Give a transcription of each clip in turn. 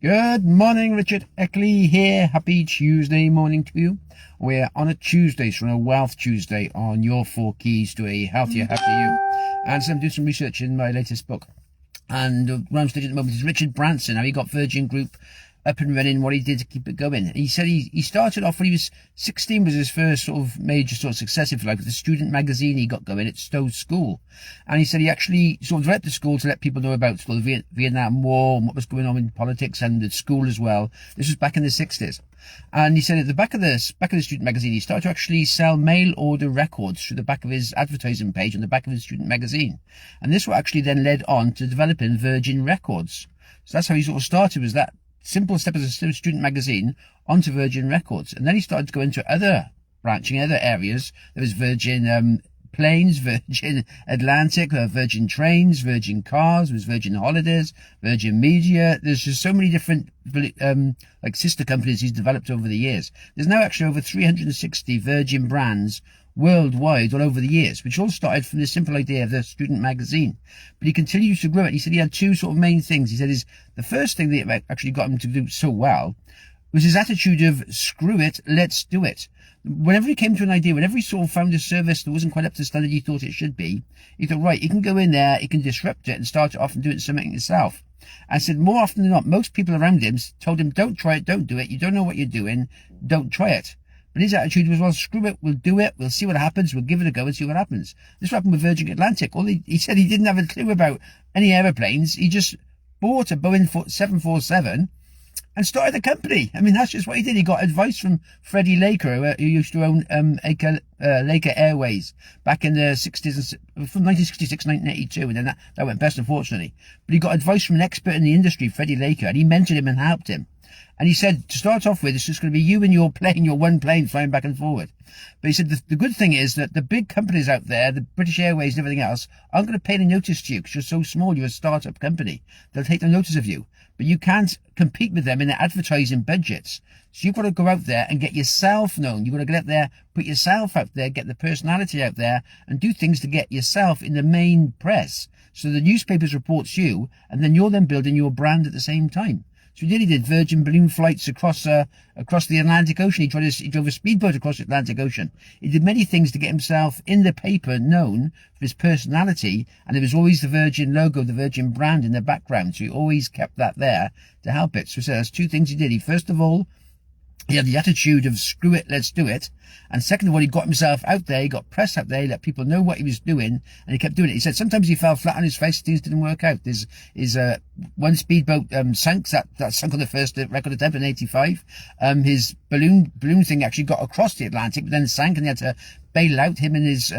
Good morning, Richard Eckley here. Happy Tuesday morning to you. We're on a Tuesday, so on a Wealth Tuesday on your 4 keys to a healthier, happier you. And so I'm doing some research in my latest book. And what I'm studying at the moment is Richard Branson, how he got Virgin Group up and running, what he did to keep it going. And he said he started off when he was 16, was his first sort of major sort of success, if you like, with the student magazine he got going at Stowe School. And he said he actually sort of developed the school to let people know about the Vietnam War and what was going on in politics and the school as well. This was back in the 60s. And he said at the back of the student magazine, he started to actually sell mail order records through the back of his advertising page on the back of his student magazine. And this actually then led on to developing Virgin Records. So that's how he sort of started, was that simple step as a student magazine onto Virgin Records. And then he started to go into other areas. There was Virgin Planes, Virgin Atlantic, Virgin Trains, Virgin Cars, there was Virgin Holidays, Virgin Media. There's just so many different like sister companies he's developed over the years. There's now actually over 360 Virgin brands worldwide all over the years, which all started from the simple idea of the student magazine. But he continues to grow it. He said he had two sort of main things. He said the first thing that actually got him to do so well was his attitude of screw it, let's do it. Whenever he came to an idea, whenever he sort of found a service that wasn't quite up to the standard he thought it should be, he thought, right, he can go in there, he can disrupt it and start it off and do it something himself. And said more often than not, most people around him told him, don't try it, don't do it, you don't know what you're doing, don't try it. But his attitude was, well, screw it, we'll do it, we'll see what happens, we'll give it a go and see what happens. This happened with Virgin Atlantic. He said he didn't have a clue about any aeroplanes. He just bought a Boeing 747 and started a company. I mean, that's just what he did. He got advice from Freddie Laker, who used to own Laker Airways back in the 60s, from 1966 to 1982, and then that went best, unfortunately. But he got advice from an expert in the industry, Freddie Laker, and he mentored him and helped him. And he said, to start off with, it's just going to be you and your plane, your one plane flying back and forward. But he said, the good thing is that the big companies out there, the British Airways and everything else, aren't going to pay any notice to you because you're so small, you're a startup company. They'll take no notice of you. But you can't compete with them in their advertising budgets. So you've got to go out there and get yourself known. You've got to get out there, put yourself out there, get the personality out there, and do things to get yourself in the main press. So the newspapers reports you, and then you're then building your brand at the same time. So he did Virgin balloon flights across the Atlantic Ocean. He drove a speedboat across the Atlantic Ocean. He did many things to get himself in the paper known for his personality, and there was always the Virgin logo, the Virgin brand in the background. So he always kept that there to help it. So there's two things he did. He first of all, he had the attitude of screw it, let's do it. And second of all, he got himself out there, he got press out there, he let people know what he was doing, and he kept doing it. He said sometimes he fell flat on his face, things didn't work out. There's one speedboat sank, that sunk on the first record attempt in 85. His balloon thing actually got across the Atlantic, but then sank, and he had to bail out. Him and his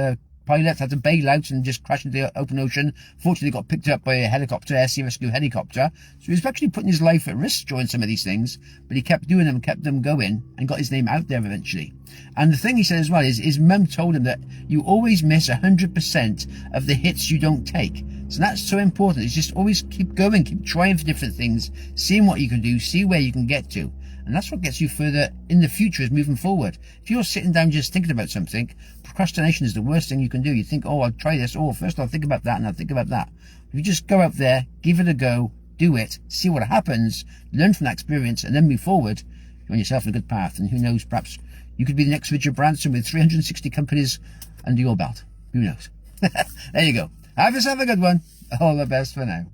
pilot had to bail out and just crash into the open ocean. Fortunately, got picked up by a helicopter, air sea rescue helicopter. So he was actually putting his life at risk during some of these things, but he kept doing them, kept them going, and got his name out there eventually. And the thing he said as well is his mum told him that you always miss 100% of the hits you don't take. So that's so important. It's just always keep going, keep trying for different things, seeing what you can do, see where you can get to. And that's what gets you further in the future, is moving forward. If you're sitting down just thinking about something, procrastination is the worst thing you can do. You think, oh, I'll try this. Oh, first I'll think about that and I'll think about that. If you just go out there, give it a go, do it, see what happens, learn from that experience, and then move forward, you're on yourself in a good path. And who knows, perhaps you could be the next Richard Branson with 360 companies under your belt. Who knows? There you go. Have yourself a good one. All the best for now.